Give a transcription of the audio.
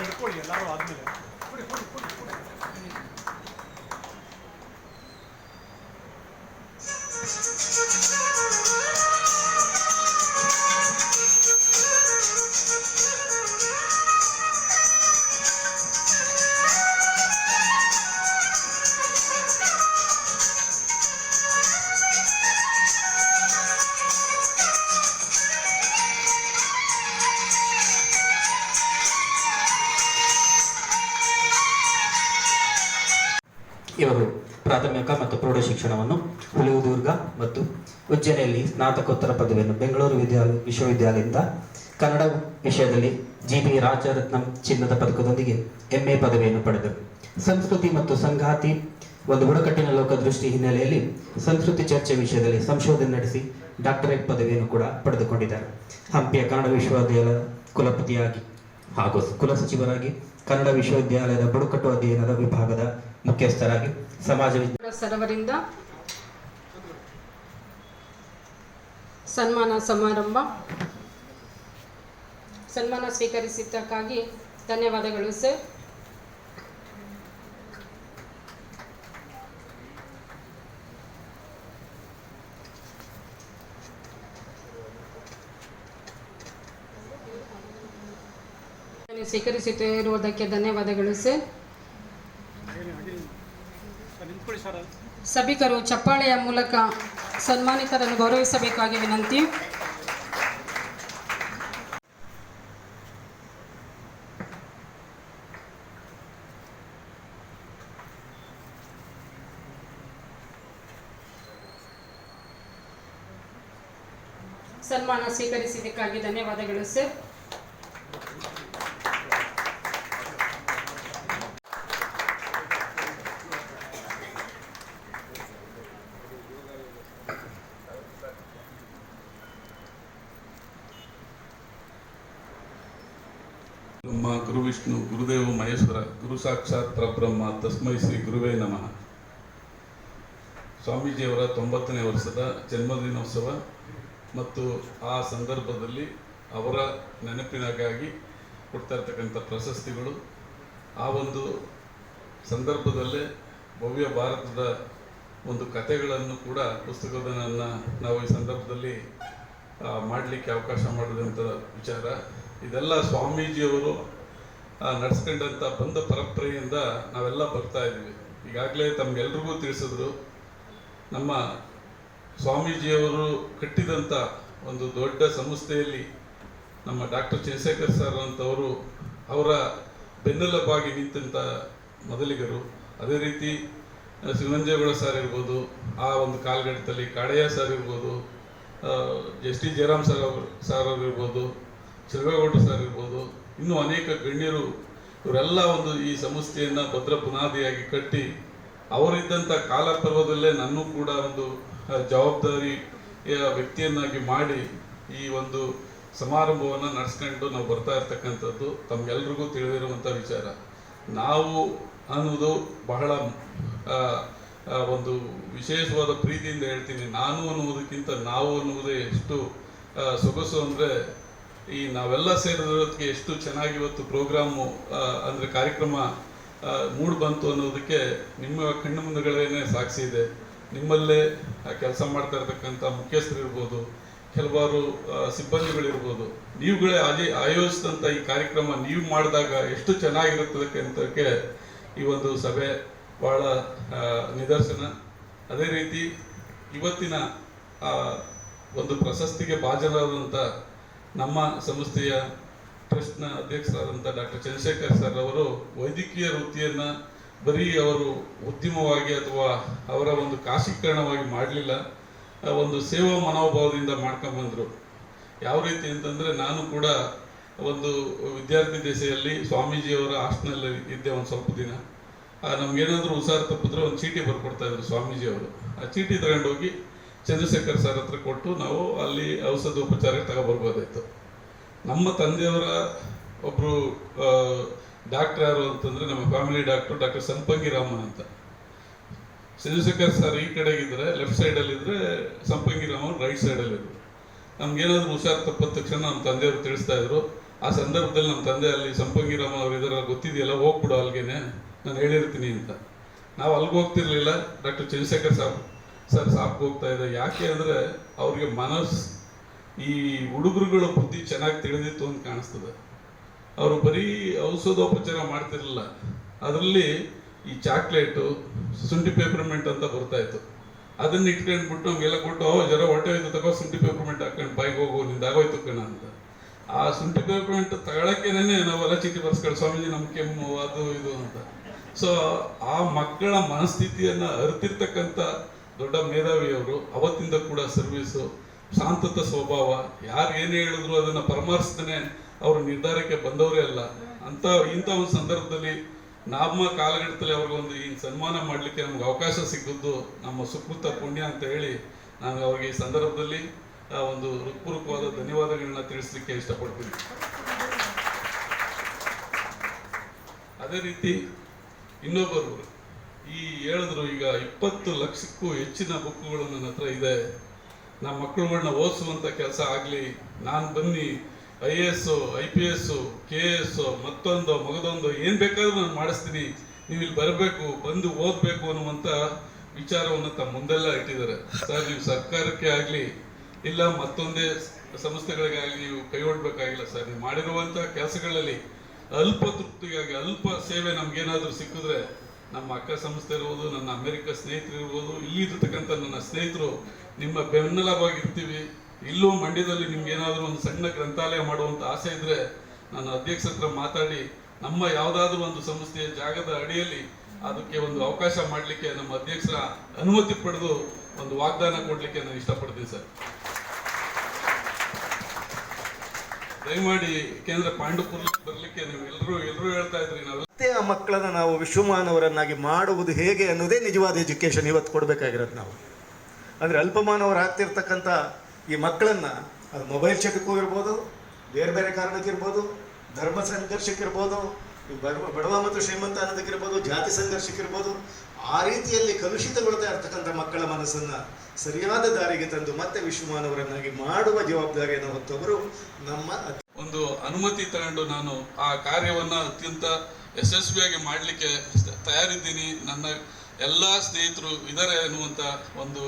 ಹಿಡ್ಕೊಳ್ಳಿ ಎಲ್ಲರೂ ಆದ್ಮೇಲೆ ಕೊಡಿ ಕೊಡಿ ಕೊಡಿ ಕೊಡಿ. ಇವರು ಪ್ರಾಥಮಿಕ ಮತ್ತು ಪ್ರೌಢ ಶಿಕ್ಷಣವನ್ನು ಹುಲಿದುರ್ಗ ಮತ್ತು ಉಜ್ಜಯಿನಿಯಲ್ಲಿ ಸ್ನಾತಕೋತ್ತರ ಪದವಿಯನ್ನು ಬೆಂಗಳೂರು ವಿಶ್ವವಿದ್ಯಾಲಯದಿಂದ ಕನ್ನಡ ವಿಷಯದಲ್ಲಿ ಜಿ.ಬಿ. ರಾಜರತ್ನಂ ಚಿನ್ನದ ಪದಕದೊಂದಿಗೆ MA ಪದವಿಯನ್ನು ಪಡೆದರು. ಸಂಸ್ಕೃತಿ ಮತ್ತು ಸಂಗಾತಿ ಒಂದು ಬುಡಕಟ್ಟಿನ ಲೋಕದೃಷ್ಟಿ ಹಿನ್ನೆಲೆಯಲ್ಲಿ ಸಂಸ್ಕೃತಿ ಚರ್ಚೆ ವಿಷಯದಲ್ಲಿ ಸಂಶೋಧನೆ ನಡೆಸಿ ಡಾಕ್ಟರೇಟ್ ಪದವಿಯನ್ನು ಕೂಡ ಪಡೆದುಕೊಂಡಿದ್ದಾರೆ. ಹಂಪಿಯ ಕನ್ನಡ ವಿಶ್ವವಿದ್ಯಾಲಯದ ಕುಲಪತಿಯಾಗಿ ಹಾಗೂ ಕುಲಸಚಿವರಾಗಿ ಕನ್ನಡ ವಿಶ್ವವಿದ್ಯಾಲಯದ ಬುಡಕಟ್ಟು ಅಧ್ಯಯನದ ವಿಭಾಗದ ಮುಖ್ಯಸ್ಥರಾಗಿ ಸಮಾಜ ಸರ್ವರಿಂದ ಸನ್ಮಾನ ಸಮಾರಂಭ ಸನ್ಮಾನ ಸ್ವೀಕರಿಸಿದ್ದಕ್ಕಾಗಿ ಧನ್ಯವಾದಗಳು ಸರ್. ಸ್ವೀಕರಿಸುತ್ತಿರುವುದಕ್ಕೆ ಧನ್ಯವಾದಗಳು ಸರ್. ಸಭಿಕರು ಚಪ್ಪಾಳೆಯ ಮೂಲಕ ಸನ್ಮಾನಿತರನ್ನು ಗೌರವಿಸಬೇಕಾಗಿ ವಿನಂತಿ. ಸನ್ಮಾನ ಸ್ವೀಕರಿಸಿದ್ದಕ್ಕಾಗಿ ಧನ್ಯವಾದಗಳು ಸರ್. ನಮ್ಮ ಗುರು ವಿಷ್ಣು ಗುರುದೇವ ಮಹೇಶ್ವರ ಗುರು ಸಾಕ್ಷಾತ್ ಪರಬ್ರಹ್ಮ ತಸ್ಮೈ ಶ್ರೀ ಗುರುವೇ ನಮಃ. ಸ್ವಾಮೀಜಿಯವರ 90ನೇ ವರ್ಷದ ಜನ್ಮದಿನೋತ್ಸವ ಮತ್ತು ಆ ಸಂದರ್ಭದಲ್ಲಿ ಅವರ ನೆನಪಿನಗಾಗಿ ಕೊಡ್ತಾ ಇರ್ತಕ್ಕಂಥ ಪ್ರಶಸ್ತಿಗಳು, ಆ ಒಂದು ಸಂದರ್ಭದಲ್ಲೇ ಭವ್ಯ ಭಾರತದ ಒಂದು ಕಥೆಗಳನ್ನು ಕೂಡ ಪುಸ್ತಕವನ್ನು ನಾವು ಈ ಸಂದರ್ಭದಲ್ಲಿ ಮಾಡಲಿಕ್ಕೆ ಅವಕಾಶ ಮಾಡಿದಂಥ ವಿಚಾರ. ಇದೆಲ್ಲ ಸ್ವಾಮೀಜಿಯವರು ನಡೆಸ್ಕೊಂಡಂಥ ಬಂದ ಪರಂಪರೆಯಿಂದ ನಾವೆಲ್ಲ ಬರ್ತಾ ಇದ್ದೀವಿ. ಈಗಾಗಲೇ ತಮಗೆಲ್ರಿಗೂ ತಿಳಿಸಿದ್ರು, ನಮ್ಮ ಸ್ವಾಮೀಜಿಯವರು ಕಟ್ಟಿದಂಥ ಒಂದು ದೊಡ್ಡ ಸಂಸ್ಥೆಯಲ್ಲಿ ನಮ್ಮ ಡಾಕ್ಟರ್ ಚಂದ್ರಶೇಖರ್ ಸರ್ ಅಂತವರು ಅವರ ಬೆನ್ನೆಲುಬಾಗಿ ನಿಂತಂಥ ಮೊದಲಿಗರು. ಅದೇ ರೀತಿ ಶಿವನಂಜೇಗೌಡ ಸರ್ ಇರ್ಬೋದು, ಆ ಒಂದು ಕಾಲಘಟ್ಟದಲ್ಲಿ ಕಾಡಯ್ಯ ಸರ್ ಇರ್ಬೋದು, ಎಸ್ ಟಿ ಜಯರಾಮ್ ಸರ್ ಅವರು ಇರ್ಬೋದು, ಶಿಲ್ವೇಗೌಡರು ಸರ್ ಇರ್ಬೋದು, ಇನ್ನೂ ಅನೇಕ ಗಣ್ಯರು, ಇವರೆಲ್ಲ ಒಂದು ಈ ಸಂಸ್ಥೆಯನ್ನು ಭದ್ರ ಬುನಾದಿಯಾಗಿ ಕಟ್ಟಿ ಅವರಿದ್ದಂಥ ಕಾಲಪರ್ವದಲ್ಲೇ ನನ್ನೂ ಕೂಡ ಒಂದು ಜವಾಬ್ದಾರಿಯ ವ್ಯಕ್ತಿಯನ್ನಾಗಿ ಮಾಡಿ ಈ ಒಂದು ಸಮಾರಂಭವನ್ನು ನಡೆಸ್ಕೊಂಡು ನಾವು ಬರ್ತಾ ಇರ್ತಕ್ಕಂಥದ್ದು ತಮಗೆಲ್ರಿಗೂ ತಿಳಿದಿರುವಂಥ ವಿಚಾರ. ನಾವು ಅನ್ನೋದು ಬಹಳ ಒಂದು ವಿಶೇಷವಾದ ಪ್ರೀತಿಯಿಂದ ಹೇಳ್ತೀನಿ. ನಾನು ಅನ್ನುವುದಕ್ಕಿಂತ ನಾವು ಅನ್ನುವುದೇ ಎಷ್ಟು ಸೊಗಸು ಅಂದರೆ, ಈ ನಾವೆಲ್ಲ ಸೇರಿರೋದಕ್ಕೆ ಎಷ್ಟು ಚೆನ್ನಾಗಿ ಇವತ್ತು ಪ್ರೋಗ್ರಾಮು ಅಂದರೆ ಕಾರ್ಯಕ್ರಮ ಮೂಡ್ ಬಂತು ಅನ್ನೋದಕ್ಕೆ ನಿಮ್ಮ ಕಣ್ಣು ಮುಂದೆಗಳೇನೆ ಸಾಕ್ಷಿ ಇದೆ. ನಿಮ್ಮಲ್ಲೇ ಕೆಲಸ ಮಾಡ್ತಾ ಇರ್ತಕ್ಕಂಥ ಮುಖ್ಯಸ್ಥರಿರ್ಬೋದು, ಕೆಲವಾರು ಸಿಬ್ಬಂದಿಗಳಿರ್ಬೋದು, ನೀವುಗಳೇ ಆಯೋಜಿಸಿದಂಥ ಈ ಕಾರ್ಯಕ್ರಮ ನೀವು ಮಾಡಿದಾಗ ಎಷ್ಟು ಚೆನ್ನಾಗಿರುತ್ತದೆ ಅಂತಕ್ಕೆ ಈ ಒಂದು ಸಭೆ ಭಾಳ ನಿದರ್ಶನ. ಅದೇ ರೀತಿ ಇವತ್ತಿನ ಒಂದು ಪ್ರಶಸ್ತಿಗೆ ಭಾಜನರಾದಂಥ ನಮ್ಮ ಸಂಸ್ಥೆಯ ಟ್ರಸ್ಟ್ನ ಅಧ್ಯಕ್ಷರಾದಂಥ ಡಾಕ್ಟರ್ ಚಂದ್ರಶೇಖರ್ ಸರ್ ಅವರು ವೈದ್ಯಕೀಯ ವೃತ್ತಿಯನ್ನು ಬರೀ ಅವರು ಉದ್ಯಮವಾಗಿ ಅಥವಾ ಅವರ ಒಂದು ಖಾಸಗೀಕರಣವಾಗಿ ಮಾಡಲಿಲ್ಲ, ಒಂದು ಸೇವಾ ಮನೋಭಾವದಿಂದ ಮಾಡ್ಕೊಂಬಂದರು. ಯಾವ ರೀತಿ ಅಂತಂದರೆ, ನಾನು ಕೂಡ ಒಂದು ವಿದ್ಯಾರ್ಥಿ ದೆಸೆಯಲ್ಲಿ ಸ್ವಾಮೀಜಿಯವರ ಹಾಸ್ಟೆಲ್ನಲ್ಲಿ ಇದ್ದೆ ಒಂದು ಸ್ವಲ್ಪ ದಿನ. ನಮ್ಗೇನಾದರೂ ಹುಷಾರು ತಪ್ಪಿದ್ರೆ ಒಂದು ಚೀಟಿ ಬರ್ಕೊಡ್ತಾಯಿದ್ರು ಸ್ವಾಮೀಜಿಯವರು. ಆ ಚೀಟಿ ತಗೊಂಡೋಗಿ ಚಂದ್ರಶೇಖರ್ ಸರ್ ಹತ್ರ ಕೊಟ್ಟು ನಾವು ಅಲ್ಲಿ ಔಷಧೋಪಚಾರ ತಗೊಬರ್ಬೋದಾಯಿತು. ನಮ್ಮ ತಂದೆಯವರ ಒಬ್ಬರು ಡಾಕ್ಟರ್ ಯಾರು ಅಂತಂದರೆ ನಮ್ಮ ಫ್ಯಾಮಿಲಿ ಡಾಕ್ಟರ್ ಸಂಪಂಗಿ ರಾಮನ್ ಅಂತ. ಚಂದ್ರಶೇಖರ್ ಸರ್ ಈ ಕಡೆಗಿದ್ರೆ ಲೆಫ್ಟ್ ಸೈಡಲ್ಲಿದ್ದರೆ ಸಂಪಂಗಿ ರಾಮನ್ ರೈಟ್ ಸೈಡಲ್ಲಿದ್ದರು. ನಮ್ಗೇನಾದರೂ ಹುಷಾರು ತಪ್ಪಿದ ತಕ್ಷಣ ನಮ್ಮ ತಂದೆಯವರು ತಿಳಿಸ್ತಾ ಇದ್ರು. ಆ ಸಂದರ್ಭದಲ್ಲಿ ನಮ್ಮ ತಂದೆ ಅಲ್ಲಿ ಸಂಪಂಗಿ ರಾಮನ್ ಅವರು ಇದರ ಗೊತ್ತಿದೆಯಲ್ಲ, ಹೋಗ್ಬಿಡು ಅಲ್ಲಿಗೇನೆ, ನಾನು ಹೇಳಿರ್ತೀನಿ ಅಂತ. ನಾವು ಅಲ್ಲಿಗೆ ಹೋಗ್ತಿರ್ಲಿಲ್ಲ, ಡಾಕ್ಟರ್ ಚಂದ್ರಶೇಖರ್ ಸರ್ ಸಾಪ್ಗೆ ಹೋಗ್ತಾ ಇದ್ದೆ. ಯಾಕೆ ಅಂದರೆ ಅವ್ರಿಗೆ ಈ ಹುಡುಗರುಗಳ ಬುದ್ಧಿ ಚೆನ್ನಾಗಿ ತಿಳಿದಿತ್ತು ಅಂತ ಕಾಣಿಸ್ತದೆ. ಅವರು ಬರೀ ಔಷಧೋಪಚಾರ ಮಾಡ್ತಿರಲಿಲ್ಲ, ಅದರಲ್ಲಿ ಈ ಚಾಕ್ಲೇಟು, ಶುಂಠಿ ಪೇಪರ್ಮೆಂಟ್ ಅಂತ ಬರ್ತಾ ಇತ್ತು. ಅದನ್ನ ಇಟ್ಕೊಂಡ್ಬಿಟ್ಟು ನಮಗೆಲ್ಲ ಕೊಟ್ಟು, ಜರ ಹೊಟ್ಟೆ ಹೋಯ್ತು ತಗೋ ಶುಂಠಿ ಪೇಪರ್ಮೆಂಟ್ ಹಾಕೊಂಡು ಬಾಯಿಗೆ ಹೋಗು, ನಿಂದು ಆಗೋಯ್ತು ಕಣ ಅಂತ. ಆ ಶುಂಠಿ ಪೇಪರ್ಮೆಂಟ್ ತಗೊಳಕ್ಕೇನೆ ನಾವೆಲ್ಲ ಚೀಟಿ ಬರ್ಸ್ಕೊಳ್ಳಿ, ಸ್ವಾಮೀಜಿ ನಮ್ಮ ಕೆಮ್ಮು ಅದು ಇದು ಅಂತ. ಸೊ ಆ ಮಕ್ಕಳ ಮನಸ್ಥಿತಿಯನ್ನು ಅರಿತಿರ್ತಕ್ಕಂಥ ದೊಡ್ಡ ಮೇಧಾವಿಯವರು. ಅವತ್ತಿಂದ ಕೂಡ ಸರ್ವೀಸು, ಶಾಂತತ ಸ್ವಭಾವ, ಯಾರು ಏನೇ ಹೇಳಿದ್ರು ಅದನ್ನು ಪರಾಮರ್ಶಿಸ್ತಾನೆ ಅವರು ನಿರ್ಧಾರಕ್ಕೆ ಬಂದವರೇ ಅಲ್ಲ. ಇಂಥ ಒಂದು ಸಂದರ್ಭದಲ್ಲಿ ನಮ್ಮ ಕಾಲಘಟ್ಟದಲ್ಲಿ ಅವ್ರಿಗೊಂದು ಈ ಸನ್ಮಾನ ಮಾಡಲಿಕ್ಕೆ ನಮ್ಗೆ ಅವಕಾಶ ಸಿಕ್ಕಿದ್ದು ನಮ್ಮ ಸುಕೃತ ಪುಣ್ಯ ಅಂತ ಹೇಳಿ ನಾನು ಅವ್ರಿಗೆ ಈ ಸಂದರ್ಭದಲ್ಲಿ ಒಂದು ಹೃತ್ಪೂರ್ವಕವಾದ ಧನ್ಯವಾದಗಳನ್ನ ತಿಳಿಸ್ಲಿಕ್ಕೆ ಇಷ್ಟಪಡ್ತೀನಿ. ಅದೇ ರೀತಿ ಇನ್ನೊಬ್ಬರು ಹೇಳಿದ್ರು, ಈಗ 20 ಲಕ್ಷಕ್ಕೂ ಹೆಚ್ಚಿನ ಬುಕ್ಗಳು ನನ್ನ ಹತ್ರ ಇದೆ, ನಮ್ಮ ಮಕ್ಕಳುಗಳನ್ನ ಓದಿಸುವಂಥ ಕೆಲಸ ಆಗಲಿ, ನಾನು ಬನ್ನಿ IAS, IPS, KS ಮತ್ತೊಂದು ಮಗದೊಂದು ಏನು ಬೇಕಾದ್ರೂ ನಾನು ಮಾಡಿಸ್ತೀನಿ, ನೀವು ಇಲ್ಲಿ ಬರಬೇಕು, ಬಂದು ಓದಬೇಕು ಅನ್ನುವಂಥ ವಿಚಾರವನ್ನು ತಮ್ಮ ಮುಂದೆಲ್ಲ ಇಟ್ಟಿದ್ದಾರೆ. ಸರ್, ನೀವು ಸರ್ಕಾರಕ್ಕೆ ಆಗಲಿ ಇಲ್ಲ ಮತ್ತೊಂದೇ ಸಂಸ್ಥೆಗಳಿಗೆ ಆಗಲಿ ನೀವು ಕೈ ಹೊಡ್ಬೇಕಾಗಿಲ್ಲ ಸರ್. ನೀವು ಮಾಡಿರುವಂಥ ಕೆಲಸಗಳಲ್ಲಿ ಅಲ್ಪ ತೃಪ್ತಿಗಾಗಿ ಅಲ್ಪ ಸೇವೆ ನಮ್ಗೇನಾದರೂ ಸಿಕ್ಕಿದ್ರೆ, ನಮ್ಮ ಅಕ್ಕ ಸಂಸ್ಥೆ ಇರ್ಬೋದು, ನನ್ನ ಅಮೆರಿಕ ಸ್ನೇಹಿತರು ಇರ್ಬೋದು, ಇಲ್ಲಿರ್ತಕ್ಕಂಥ ನನ್ನ ಸ್ನೇಹಿತರು ನಿಮ್ಮ ಬೆನ್ನೆಲುಬಾಗಿರ್ತೀವಿ. ಇಲ್ಲೂ ಮಂಡ್ಯದಲ್ಲಿ ನಿಮ್ಗೆ ಏನಾದರೂ ಒಂದು ಸಣ್ಣ ಗ್ರಂಥಾಲಯ ಮಾಡುವಂಥ ಆಸೆ ಇದ್ದರೆ ನಾನು ಅಧ್ಯಕ್ಷರ ಹತ್ರ ಮಾತಾಡಿ ನಮ್ಮ ಯಾವುದಾದ್ರೂ ಒಂದು ಸಂಸ್ಥೆಯ ಜಾಗದ ಅಡಿಯಲ್ಲಿ ಅದಕ್ಕೆ ಒಂದು ಅವಕಾಶ ಮಾಡಲಿಕ್ಕೆ ನಮ್ಮ ಅಧ್ಯಕ್ಷರ ಅನುಮತಿ ಪಡೆದು ಒಂದು ವಾಗ್ದಾನ ಕೊಡಲಿಕ್ಕೆ ನಾನು ಇಷ್ಟಪಡ್ತೀನಿ ಸರ್. ದಯಮಾಡಿ ಕೇಂದ್ರ ಪಾಂಡುಪುರ ಬರಲಿಕ್ಕೆ ನೀವು ಎಲ್ಲರೂ ಹೇಳ್ತಾ ಇದ್ರಿ. ನಾವು ಮತ್ತೆ ಆ ಮಕ್ಕಳನ್ನು ನಾವು ವಿಶ್ವಮಾನವರನ್ನಾಗಿ ಮಾಡುವುದು ಹೇಗೆ ಅನ್ನೋದೇ ನಿಜವಾದ ಎಜುಕೇಷನ್ ಇವತ್ತು ಕೊಡಬೇಕಾಗಿರೋದು ನಾವು. ಅಂದರೆ ಅಲ್ಪಮಾನವರು ಆಗ್ತಿರ್ತಕ್ಕಂಥ ಈ ಮಕ್ಕಳನ್ನು, ಅದು ಮೊಬೈಲ್ ಚಟಕ್ಕೂ ಇರ್ಬೋದು, ಬೇರೆ ಬೇರೆ ಕಾರಣಕ್ಕಿರ್ಬೋದು, ಧರ್ಮ ಸಂಘರ್ಷಕ್ಕಿರ್ಬೋದು, ಬಡವ ಮತ್ತು ಶ್ರೀಮಂತ ಅನ್ನೋದಕ್ಕಿರ್ಬೋದು, ಜಾತಿ ಸಂಘರ್ಷಕ್ಕಿರ್ಬೋದು, ಆ ರೀತಿಯಲ್ಲಿ ಕಲುಷಿತಗೊಳ್ತಾ ಇರ್ತಕ್ಕಂಥ ಮಕ್ಕಳ ಮನಸ್ಸನ್ನು ಸರಿಯಾದ ದಾರಿಗೆ ತಂದು ಮತ್ತೆ ವಿಶ್ವಮಾನವರನ್ನಾಗಿ ಮಾಡುವ ಜವಾಬ್ದಾರಿಯನ್ನು ಹೊತ್ತವರು ನಮ್ಮ ಒಂದು ಅನುಮತಿ ತಗೊಂಡು ನಾನು ಆ ಕಾರ್ಯವನ್ನು ಅತ್ಯಂತ ಯಶಸ್ವಿಯಾಗಿ ಮಾಡಲಿಕ್ಕೆ ತಯಾರಿದ್ದೀನಿ. ನನ್ನ ಎಲ್ಲ ಸ್ನೇಹಿತರು ಇದ್ದಾರೆ ಅನ್ನುವಂಥ ಒಂದು